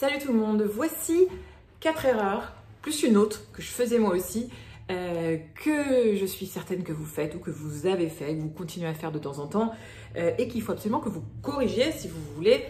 Salut tout le monde, voici 4 erreurs, plus une autre que je faisais moi aussi, que je suis certaine que vous faites ou que vous avez fait, que vous continuez à faire de temps en temps et qu'il faut absolument que vous corrigiez si vous voulez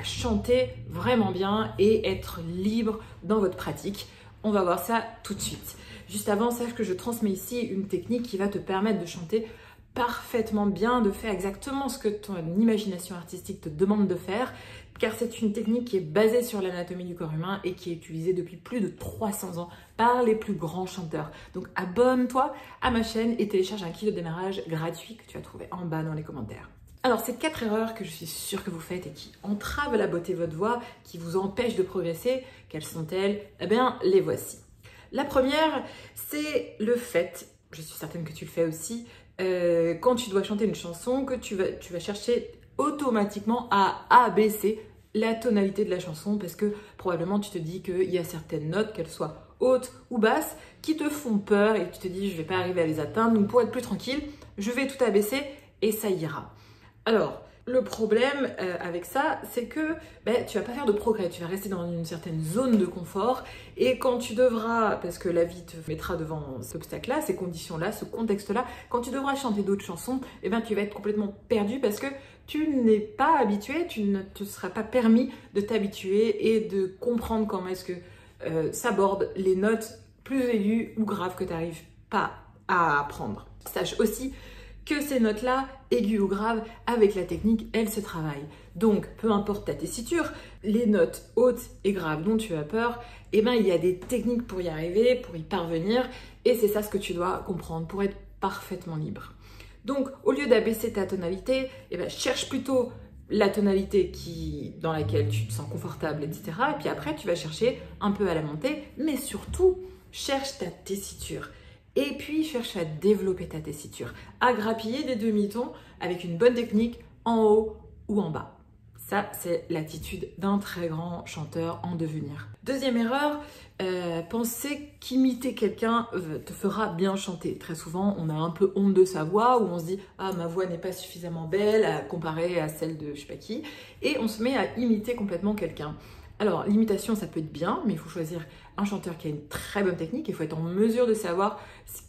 chanter vraiment bien et être libre dans votre pratique. On va voir ça tout de suite. Juste avant, sache que je transmets ici une technique qui va te permettre de chanter parfaitement bien, de faire exactement ce que ton imagination artistique te demande de faire, car c'est une technique qui est basée sur l'anatomie du corps humain et qui est utilisée depuis plus de 300 ans par les plus grands chanteurs. Donc abonne-toi à ma chaîne et télécharge un kit de démarrage gratuit que tu vas trouver en bas dans les commentaires. Alors, ces 4 erreurs que je suis sûre que vous faites et qui entravent la beauté de votre voix, qui vous empêchent de progresser, quelles sont-elles? Eh bien, les voici. La première, c'est le fait, je suis certaine que tu le fais aussi, quand tu dois chanter une chanson, que tu vas chercher automatiquement à abaisser la tonalité de la chanson parce que probablement tu te dis qu'il y a certaines notes, qu'elles soient hautes ou basses, qui te font peur et tu te dis je ne vais pas arriver à les atteindre, donc pour être plus tranquille, je vais tout abaisser et ça ira. Alors, le problème avec ça, c'est que tu vas pas faire de progrès, tu vas rester dans une certaine zone de confort et quand tu devras, parce que la vie te mettra devant cet obstacle-là, ces conditions-là, ce contexte-là, quand tu devras chanter d'autres chansons, tu vas être complètement perdu parce que tu n'es pas habitué, tu ne te seras pas permis de t'habituer et de comprendre comment est-ce que s'abordent les notes plus aiguës ou graves que tu n'arrives pas à apprendre. Sache aussi que ces notes-là, aiguës ou graves, avec la technique, elles se travaillent. Donc, peu importe ta tessiture, les notes hautes et graves dont tu as peur, il y a des techniques pour y arriver, pour y parvenir, et c'est ça ce que tu dois comprendre pour être parfaitement libre. Donc, au lieu d'abaisser ta tonalité, cherche plutôt la tonalité dans laquelle tu te sens confortable, etc. Et puis après, tu vas chercher un peu à la monter, mais surtout, cherche ta tessiture. Et puis, cherche à développer ta tessiture, à grappiller des demi-tons avec une bonne technique en haut ou en bas. Ça, c'est l'attitude d'un très grand chanteur en devenir. Deuxième erreur, penser qu'imiter quelqu'un te fera bien chanter. Très souvent, on a un peu honte de sa voix ou on se dit « Ah, ma voix n'est pas suffisamment belle à comparer à celle de je sais pas qui » et on se met à imiter complètement quelqu'un. Alors, l'imitation, ça peut être bien, mais il faut choisir un chanteur qui a une très bonne technique. Il faut être en mesure de savoir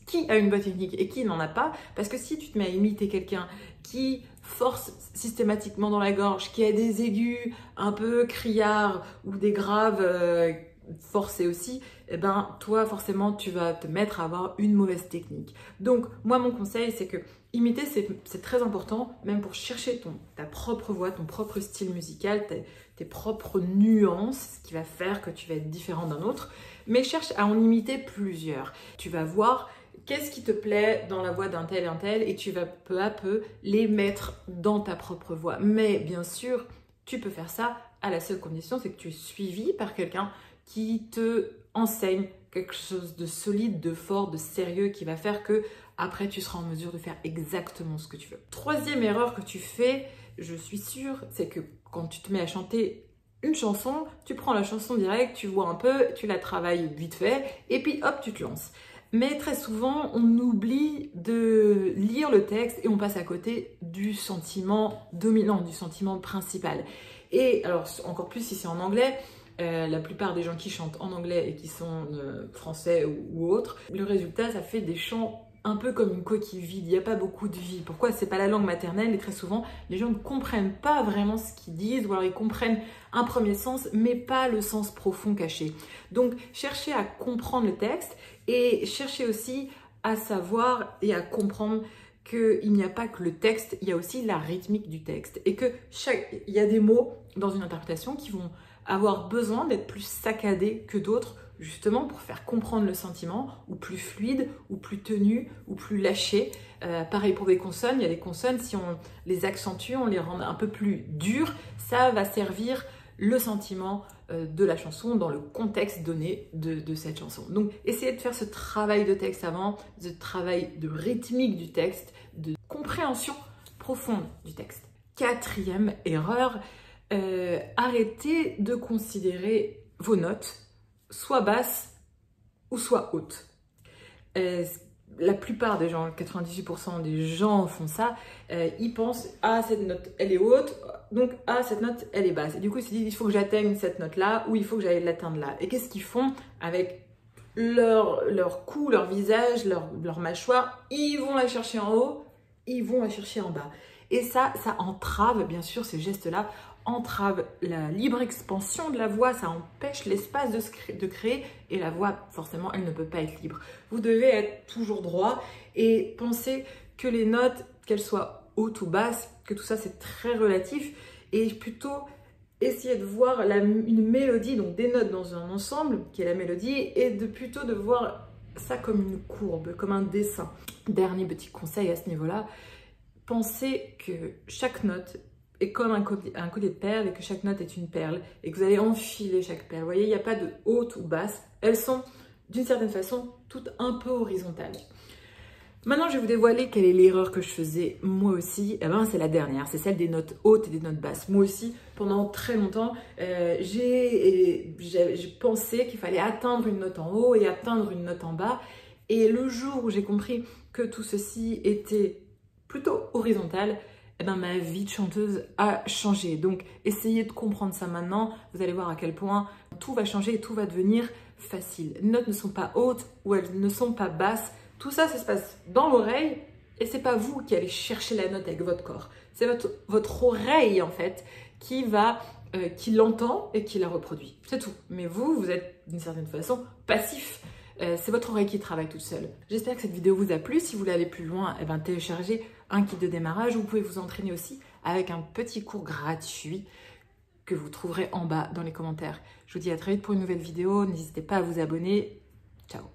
qui a une bonne technique et qui n'en a pas. Parce que si tu te mets à imiter quelqu'un qui force systématiquement dans la gorge, qui a des aigus un peu criards ou des graves forcés aussi, toi, forcément, tu vas te mettre à avoir une mauvaise technique. Donc, moi, mon conseil, c'est que imiter, c'est très important, même pour chercher ta propre voix, ton propre style musical, tes propres nuances, ce qui va faire que tu vas être différent d'un autre. Mais cherche à en imiter plusieurs. Tu vas voir qu'est-ce qui te plaît dans la voix d'un tel et un tel et tu vas peu à peu les mettre dans ta propre voix. Mais bien sûr, tu peux faire ça à la seule condition, c'est que tu es suivi par quelqu'un qui te enseigne quelque chose de solide, de fort, de sérieux qui va faire que après tu seras en mesure de faire exactement ce que tu veux. Troisième erreur que tu fais, je suis sûre, c'est que quand tu te mets à chanter une chanson, tu prends la chanson direct, tu vois un peu, tu la travailles vite fait et puis hop, tu te lances. Mais très souvent, on oublie de lire le texte et on passe à côté du sentiment dominant, du sentiment principal. Et alors, encore plus si c'est en anglais, la plupart des gens qui chantent en anglais et qui sont français ou autres, le résultat, ça fait des chants un peu comme une coquille vide, il n'y a pas beaucoup de vie. Pourquoi? C'est pas la langue maternelle et très souvent, les gens ne comprennent pas vraiment ce qu'ils disent ou alors ils comprennent un premier sens, mais pas le sens profond caché. Donc, cherchez à comprendre le texte et cherchez aussi à savoir et à comprendre qu'il n'y a pas que le texte, il y a aussi la rythmique du texte et que il y a des mots dans une interprétation qui vont avoir besoin d'être plus saccadés que d'autres, justement pour faire comprendre le sentiment, ou plus fluide, ou plus tenu, ou plus lâché. Pareil pour des consonnes, il y a des consonnes, si on les accentue, on les rend un peu plus dures, ça va servir le sentiment de la chanson dans le contexte donné de cette chanson. Donc, essayez de faire ce travail de texte avant, ce travail de rythmique du texte, de compréhension profonde du texte. Quatrième erreur, arrêtez de considérer vos notes soit basses ou soit hautes. la plupart des gens, 98% des gens font ça, ils pensent « Ah, cette note, elle est haute, donc ah, cette note, elle est basse. » Et du coup, ils se disent « Il faut que j'atteigne cette note-là ou il faut que j'aille l'atteindre là. » Et qu'est-ce qu'ils font avec leur cou, leur visage, leur mâchoire? Ils vont la chercher en haut, ils vont la chercher en bas. Et ça entrave, bien sûr, ces gestes-là, entrave la libre expansion de la voix, ça empêche l'espace de créer et la voix, forcément, elle ne peut pas être libre. Vous devez être toujours droit et penser que les notes, qu'elles soient hautes ou basses, que tout ça c'est très relatif et plutôt essayer de voir une mélodie, donc des notes dans un ensemble qui est la mélodie et plutôt de voir ça comme une courbe, comme un dessin. Dernier petit conseil à ce niveau-là, pensez que chaque note est comme un collier de perles et que chaque note est une perle et que vous allez enfiler chaque perle. Vous voyez, il n'y a pas de haute ou basse. Elles sont d'une certaine façon toutes un peu horizontales. Maintenant, je vais vous dévoiler quelle est l'erreur que je faisais moi aussi. Eh ben, c'est la dernière, c'est celle des notes hautes et des notes basses. Moi aussi, pendant très longtemps, j'ai pensé qu'il fallait atteindre une note en haut et atteindre une note en bas. Et le jour où j'ai compris que tout ceci était plutôt horizontal, eh ben, ma vie de chanteuse a changé. Donc, essayez de comprendre ça maintenant. Vous allez voir à quel point tout va changer et tout va devenir facile. Les notes ne sont pas hautes ou elles ne sont pas basses. Tout ça, ça se passe dans l'oreille et c'est pas vous qui allez chercher la note avec votre corps. C'est votre oreille, en fait, qui l'entend et qui la reproduit. C'est tout. Mais vous êtes d'une certaine façon passif. C'est votre oreille qui travaille toute seule. J'espère que cette vidéo vous a plu. Si vous voulez aller plus loin, eh ben, téléchargez un kit de démarrage. Vous pouvez vous entraîner aussi avec un petit cours gratuit que vous trouverez en bas dans les commentaires. Je vous dis à très vite pour une nouvelle vidéo. N'hésitez pas à vous abonner. Ciao!